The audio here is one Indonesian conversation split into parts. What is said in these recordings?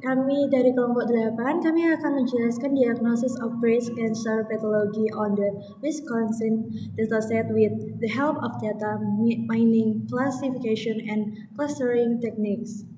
Kami dari kelompok 8, kami akan menjelaskan diagnosis of breast cancer pathology on the Wisconsin dataset with the help of data mining, classification, and clustering techniques.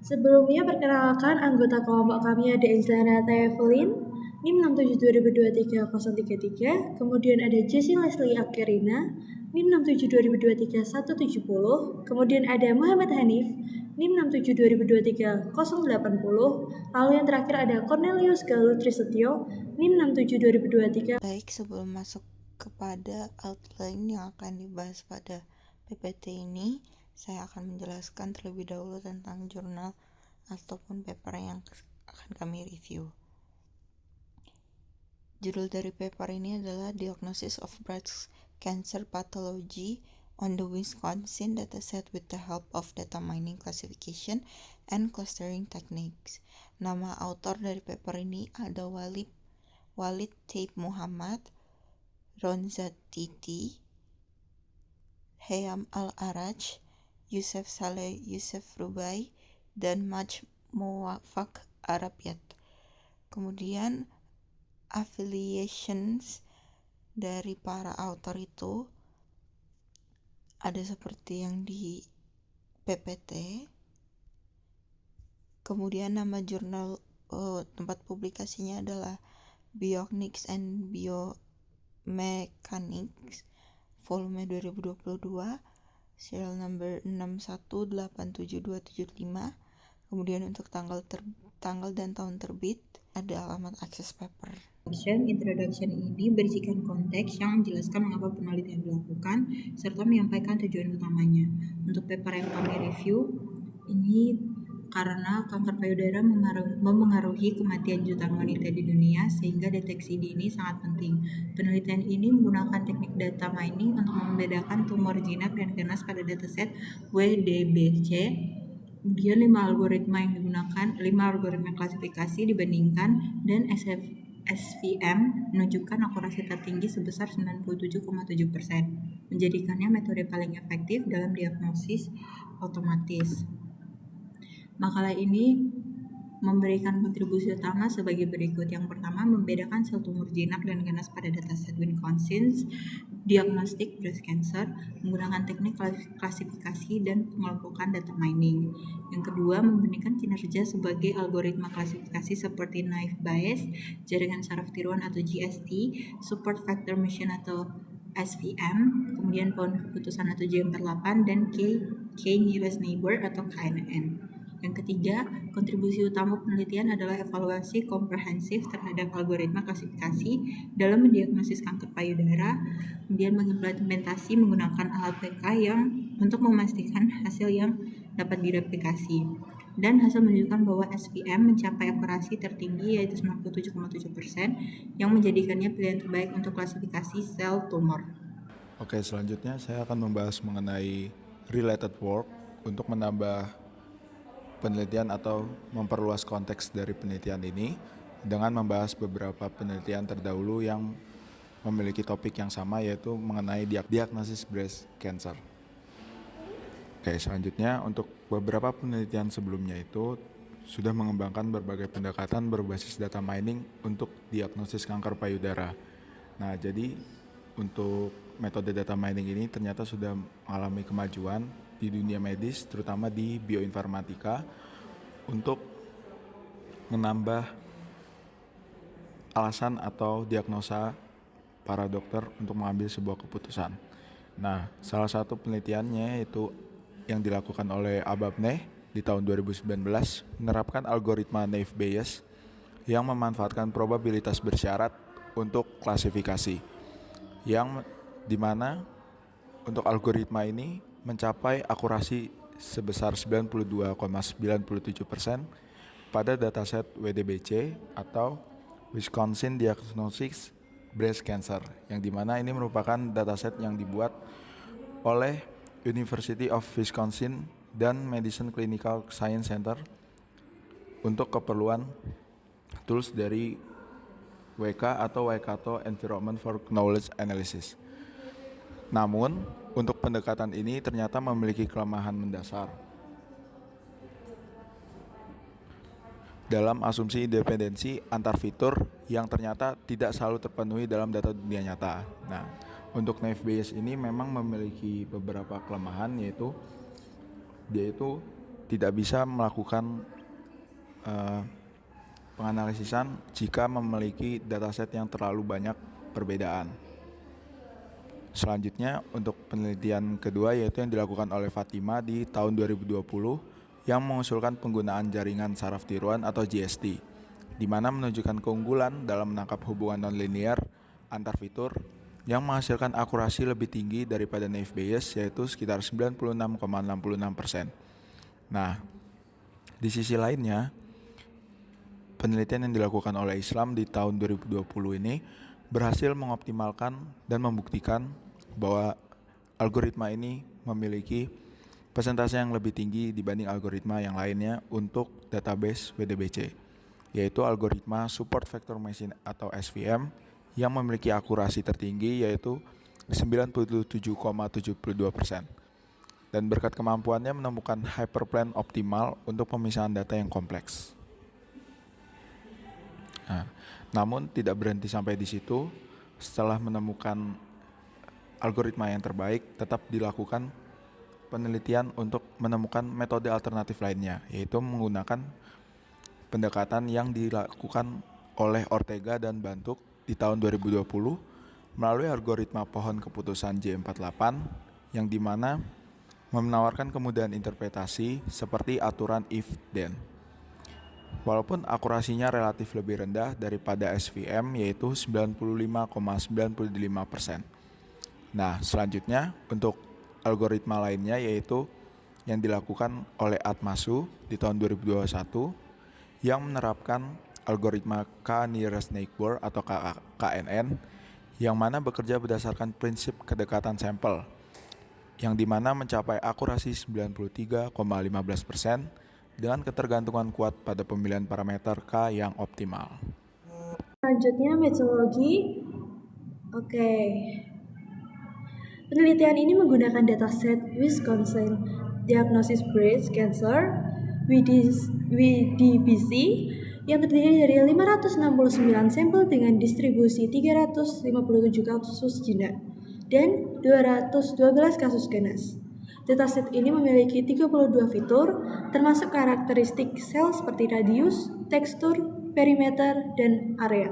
Sebelumnya perkenalkan anggota kelompok kami ada Inzana Evelyn, NIM 67 2023 033, kemudian ada Jessie Leslie Akirina, NIM 67 2023 170, kemudian ada Muhammad Hanif, NIM 67 2023 080, lalu yang terakhir ada Cornelius Galuh Trisetyo, NIM 67 2023. Baik, sebelum masuk kepada outline yang akan dibahas pada PPT ini, saya akan menjelaskan terlebih dahulu tentang jurnal ataupun paper yang akan kami review. Judul dari paper ini adalah Diagnosis of Breast Cancer Pathology on the Wisconsin Dataset with the Help of Data Mining, Classification, and Clustering Techniques. Nama autor dari paper ini ada Walid Taib Muhammad, Ronzat Titi, Hayam Al-Araj, Yusef Saleh Yusef Rubai, dan Maj Muwafaq Arabyat. Kemudian affiliations dari para author itu ada seperti yang di PPT. Kemudian nama jurnal tempat publikasinya adalah Bionics and Biomechanics volume 2022, serial number 6187275. Kemudian untuk tanggal dan tahun terbit ada alamat akses paper. Introduction ini berisikan konteks yang menjelaskan mengapa penelitian dilakukan serta menyampaikan tujuan utamanya. Untuk paper yang kami review ini karena kanker payudara memengaruhi kematian jutaan wanita di dunia, sehingga deteksi dini sangat penting. Penelitian ini menggunakan teknik data mining untuk membedakan tumor jinak dan ganas pada dataset WDBC. Kemudian 5 algoritma yang digunakan, 5 algoritma klasifikasi dibandingkan, dan SVM menunjukkan akurasi tertinggi sebesar 97,7%, menjadikannya metode paling efektif dalam diagnosis otomatis. Makalah ini memberikan kontribusi utama sebagai berikut. Yang pertama, membedakan sel tumor jinak dan ganas pada dataset Wisconsin Diagnostic Breast Cancer menggunakan teknik klasifikasi dan pengelompokan data mining. Yang kedua, membandingkan kinerja sebagai algoritma klasifikasi seperti naive Bayes, jaringan saraf tiruan atau GST, support factor machine atau SVM, kemudian pohon keputusan atau J48, dan K-nearest neighbor atau KNN. Yang ketiga, kontribusi utama penelitian adalah evaluasi komprehensif terhadap algoritma klasifikasi dalam mendiagnosis kanker payudara, kemudian mengimplementasi menggunakan alat PK yang untuk memastikan hasil yang dapat direplikasi. Dan hasil menunjukkan bahwa SVM mencapai akurasi tertinggi yaitu 97,7% yang menjadikannya pilihan terbaik untuk klasifikasi sel tumor. Oke, selanjutnya saya akan membahas mengenai related work untuk menambah penelitian atau memperluas konteks dari penelitian ini dengan membahas beberapa penelitian terdahulu yang memiliki topik yang sama, yaitu mengenai diagnosis breast cancer. Oke, selanjutnya untuk beberapa penelitian sebelumnya itu sudah mengembangkan berbagai pendekatan berbasis data mining untuk diagnosis kanker payudara. Nah, jadi untuk metode data mining ini ternyata sudah mengalami kemajuan di dunia medis, terutama di bioinformatika, untuk menambah alasan atau diagnosa para dokter untuk mengambil sebuah keputusan. Nah, salah satu penelitiannya itu yang dilakukan oleh Ababneh di tahun 2019 menerapkan algoritma naive Bayes yang memanfaatkan probabilitas bersyarat untuk klasifikasi, yang dimana untuk algoritma ini mencapai akurasi sebesar 92,97% pada dataset WDBC atau Wisconsin Diagnostics Breast Cancer, yang dimana ini merupakan dataset yang dibuat oleh University of Wisconsin dan Madison Clinical Science Center untuk keperluan tools dari WK atau Waikato Environment for Knowledge Analysis. Namun, untuk pendekatan ini ternyata memiliki kelemahan mendasar. dalam asumsi independensi antar fitur yang ternyata tidak selalu terpenuhi dalam data dunia nyata. Nah, untuk naive Bayes ini memang memiliki beberapa kelemahan, yaitu dia itu tidak bisa melakukan penganalisisan jika memiliki dataset yang terlalu banyak perbedaan. Selanjutnya, untuk penelitian kedua yaitu yang dilakukan oleh Fatima di tahun 2020 yang mengusulkan penggunaan jaringan saraf tiruan atau JST, di mana menunjukkan keunggulan dalam menangkap hubungan nonlinear antar fitur yang menghasilkan akurasi lebih tinggi daripada naive Bayes, yaitu sekitar 96,66%. Nah, di sisi lainnya, penelitian yang dilakukan oleh Islam di tahun 2020 ini berhasil mengoptimalkan dan membuktikan bahwa algoritma ini memiliki persentase yang lebih tinggi dibanding algoritma yang lainnya untuk database WDBC, yaitu algoritma Support Vector Machine atau SVM yang memiliki akurasi tertinggi yaitu 97,72%. Dan berkat kemampuannya menemukan hyperplane optimal untuk pemisahan data yang kompleks. Namun tidak berhenti sampai di situ. Setelah menemukan algoritma yang terbaik, tetap dilakukan penelitian untuk menemukan metode alternatif lainnya, yaitu menggunakan pendekatan yang dilakukan oleh Ortega dan Bantuk di tahun 2020 melalui algoritma pohon keputusan J48 yang dimana menawarkan kemudahan interpretasi seperti aturan if-then. Walaupun akurasinya relatif lebih rendah daripada SVM yaitu 95,95%. Nah, selanjutnya untuk algoritma lainnya yaitu yang dilakukan oleh Atmasu di tahun 2021 yang menerapkan algoritma K-nearest neighbor atau KNN yang mana bekerja berdasarkan prinsip kedekatan sampel yang dimana mencapai akurasi 93,15% dengan ketergantungan kuat pada pemilihan parameter K yang optimal. Selanjutnya metodologi. Penelitian ini menggunakan dataset Wisconsin Diagnosis Breast Cancer WDBC yang terdiri dari 569 sampel dengan distribusi 357 kasus jinak dan 212 kasus ganas. Dataset ini memiliki 32 fitur, termasuk karakteristik sel seperti radius, tekstur, perimeter, dan area,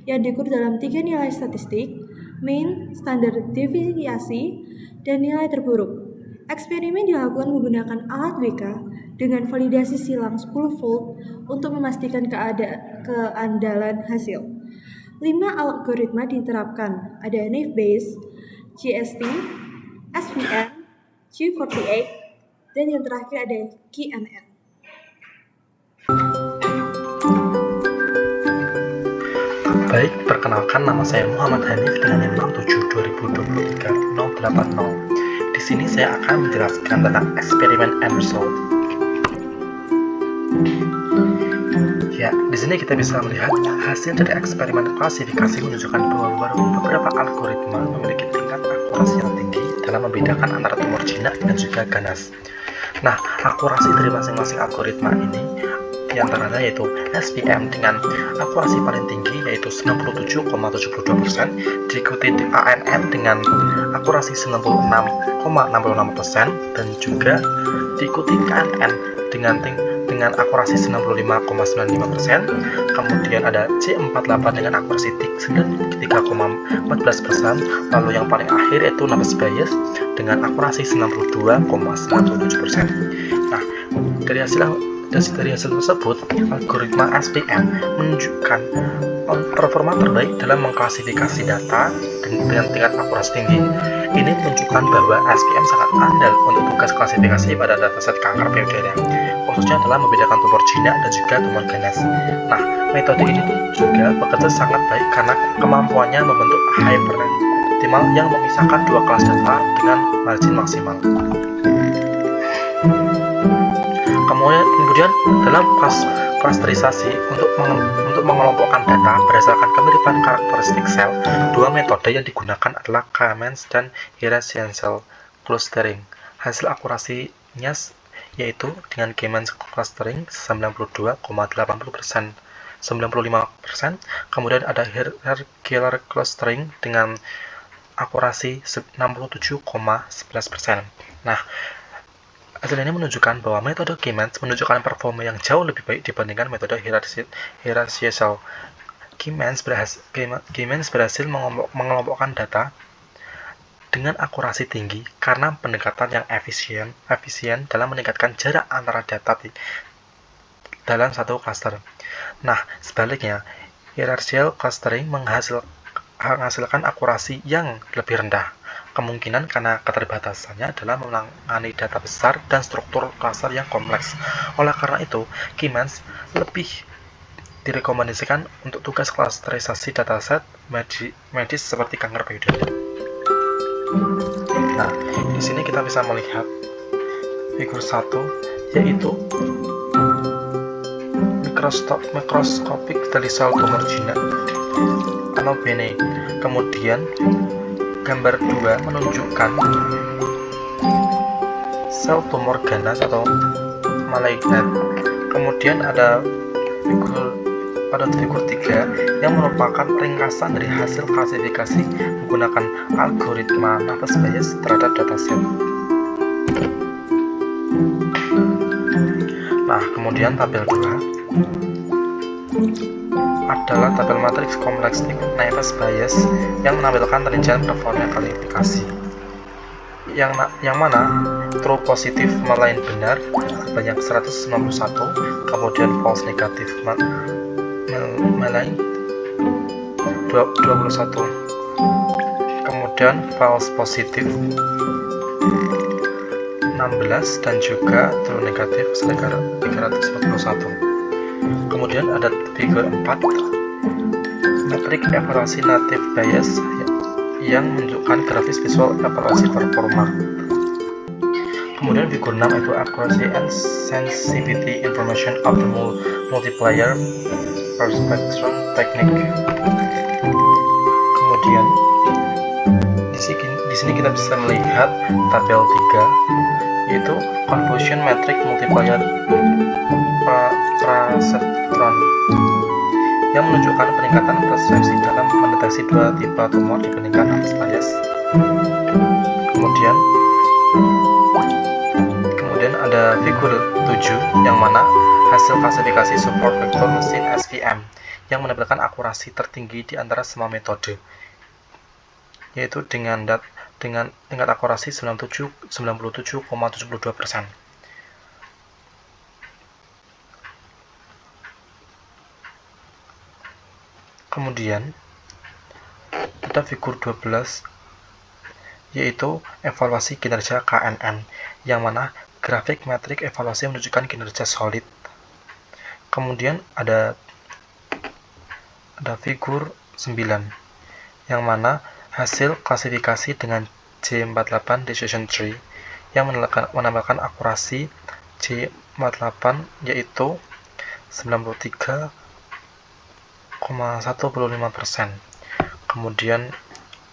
yang diukur dalam 3 nilai statistik, mean, standar deviasi, dan nilai terburuk. Eksperimen dilakukan menggunakan alat WK dengan validasi silang 10-fold untuk memastikan keandalan hasil. 5 algoritma diterapkan, ada naive Bayes, JST, SVM, G48, dan yang terakhir ada KNN. Baik, perkenalkan nama saya Muhammad Hanif dengan NIM 67-2023-080. Di sini saya akan menjelaskan tentang eksperimen and result. Ya, di sini kita bisa melihat hasil dari eksperimen klasifikasi menunjukkan bahwa beberapa algoritma memiliki tingkat akurasi yang tinggi dalam membedakan antara tumor jinak dan juga ganas. Nah, akurasi dari masing-masing algoritma ini diantaranya yaitu SVM dengan akurasi paling tinggi yaitu 97,72%, diikuti ANN dengan akurasi 96,66% dan juga diikuti KNN dengan akurasi 95,95%. Kemudian ada J48 dengan akurasi 93,14%, lalu yang paling akhir yaitu naive Bayes dengan akurasi 92,97%. Nah, dari hasil tersebut, algoritma SVM menunjukkan performa terbaik dalam mengklasifikasi data dengan tingkat akurasi tinggi. Ini menunjukkan bahwa SVM sangat andal untuk tugas klasifikasi pada dataset kanker payudara, khususnya dalam membedakan tumor jinak dan juga tumor ganas. Nah, metode ini juga bekerja sangat baik karena kemampuannya membentuk hyperplane optimal yang memisahkan dua kelas data dengan margin maksimal. Kemudian dalam klasterisasi untuk mengelompokkan data berdasarkan kemiripan karakteristik sel, dua metode yang digunakan adalah K-means dan Hierarchical clustering. Hasil akurasinya yaitu dengan K-means clustering 92,80%, 95%, kemudian ada hierarchical clustering dengan akurasi 67,11%. Nah, hasil ini menunjukkan bahwa metode K-means menunjukkan performa yang jauh lebih baik dibandingkan metode hierarchical. K-means berhasil mengelompokkan data dengan akurasi tinggi karena pendekatan yang efisien dalam meningkatkan jarak antara data dalam satu cluster. Nah, sebaliknya, hierarchical clustering menghasilkan akurasi yang lebih rendah, kemungkinan karena keterbatasannya dalam menangani data besar dan struktur cluster yang kompleks. Oleh karena itu, K-means lebih direkomendasikan untuk tugas klasterisasi dataset medis seperti kanker payudara. Nah, di sini kita bisa melihat figur 1, yaitu mikroskopik dari sel tumor jinak atau bene. Kemudian gambar 2 menunjukkan sel tumor ganas atau malignant. Kemudian ada figur 3 yang merupakan ringkasan dari hasil klasifikasi menggunakan algoritma Naive Bayes terhadap dataset. Nah, kemudian tabel 2 adalah tabel matriks kompleks Naive Bayes yang menampilkan rincian performa kualifikasi yang mana true positif melain benar sebanyak 191, kemudian false negatif melain 21, kemudian false positif 16, dan juga true negatif 341. Kemudian ada figur 4, metrik evaluasi Naive Bayes yang menunjukkan grafis visual evaluasi performa. Kemudian figur 6 itu accuracy and sensitivity information of the multiplier spectrum technique. Kemudian di sini kita bisa melihat tabel 3, yaitu confusion metric multiplier perceptron yang menunjukkan peningkatan persepsi dalam mendeteksi dua tipe tumor dibandingkan Naive Bayes. Kemudian ada figur 7 yang mana hasil klasifikasi support vector mesin SVM yang menampilkan akurasi tertinggi di antara semua metode, yaitu dengan tingkat akurasi 97,72%. Kemudian ada figur 12, yaitu evaluasi kinerja KNN, yang mana grafik metrik evaluasi menunjukkan kinerja solid. Kemudian ada figur 9, yang mana hasil klasifikasi dengan J48 decision tree yang menampilkan akurasi J48 yaitu 93,15%. Kemudian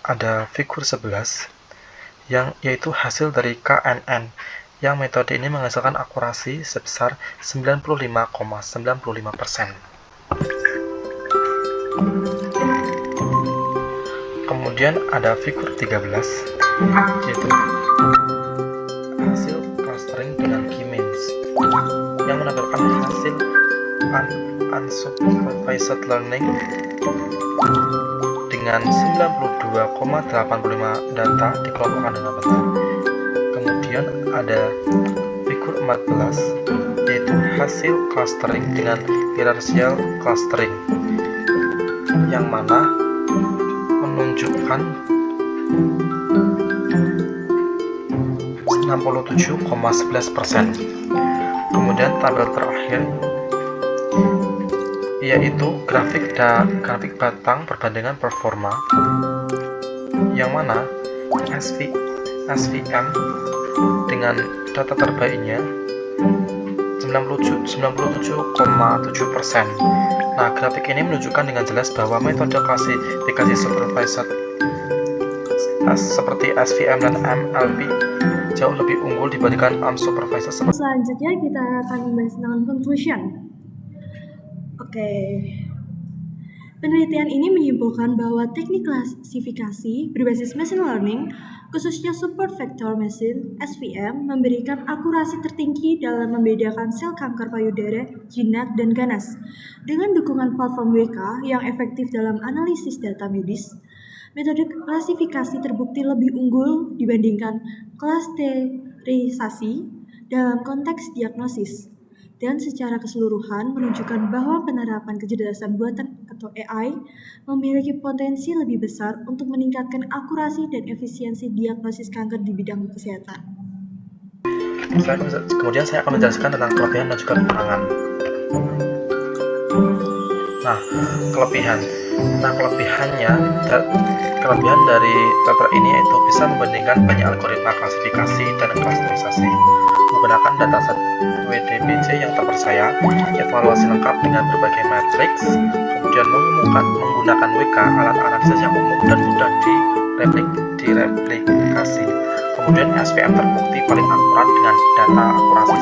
ada figur 11 yaitu hasil dari KNN yang metode ini menghasilkan akurasi sebesar 95,95%. Kemudian ada figur 13 yaitu hasil clustering dengan K-means yang menampilkan hasil unsupervised learning dengan 92,85 data dikelompokkan dengan benar. Kemudian ada figur 14 yaitu hasil clustering dengan hierarchical clustering yang mana menunjukkan 67,11%. Kemudian tabel terakhir yaitu grafik batang perbandingan performa yang mana SVM dengan data terbaiknya 97,7%. Nah, grafik ini menunjukkan dengan jelas bahwa metode klasifikasi supervised seperti SVM dan MLP jauh lebih unggul dibandingkan unsupervised seperti Selanjutnya kita akan membahas tentang conclusion. Oke. Penelitian ini menyimpulkan bahwa teknik klasifikasi berbasis machine learning, khususnya support vector machine (SVM), memberikan akurasi tertinggi dalam membedakan sel kanker payudara, jinak, dan ganas. Dengan dukungan platform WK yang efektif dalam analisis data medis, metode klasifikasi terbukti lebih unggul dibandingkan klasterisasi dalam konteks diagnosis, dan secara keseluruhan menunjukkan bahwa penerapan kecerdasan buatan atau AI memiliki potensi lebih besar untuk meningkatkan akurasi dan efisiensi diagnosis kanker di bidang kesehatan. Kemudian saya akan menjelaskan tentang kelebihan dan juga kekurangan. Nah, kelebihan dari paper ini yaitu bisa membandingkan banyak algoritma klasifikasi dan klasterisasi menggunakan dataset WDBC yang terpercaya, evaluasi lengkap dengan berbagai matriks, kemudian menggunakan WK, alat analisis yang umum dan mudah direplikasi. Kemudian SVM terbukti paling akurat dengan data akurasi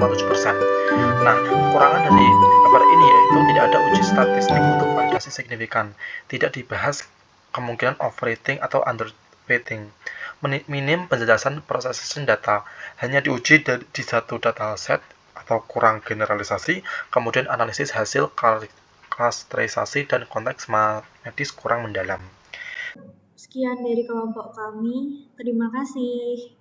97,7%. Nah, kekurangan dari paper ini yaitu tidak ada uji statistik untuk validasi signifikan, tidak dibahas kemungkinan overfitting atau underfitting, minim penjelasan processing data, hanya diuji di satu dataset atau kurang generalisasi, kemudian analisis hasil klasterisasi dan konteks medis kurang mendalam. Sekian dari kelompok kami, terima kasih.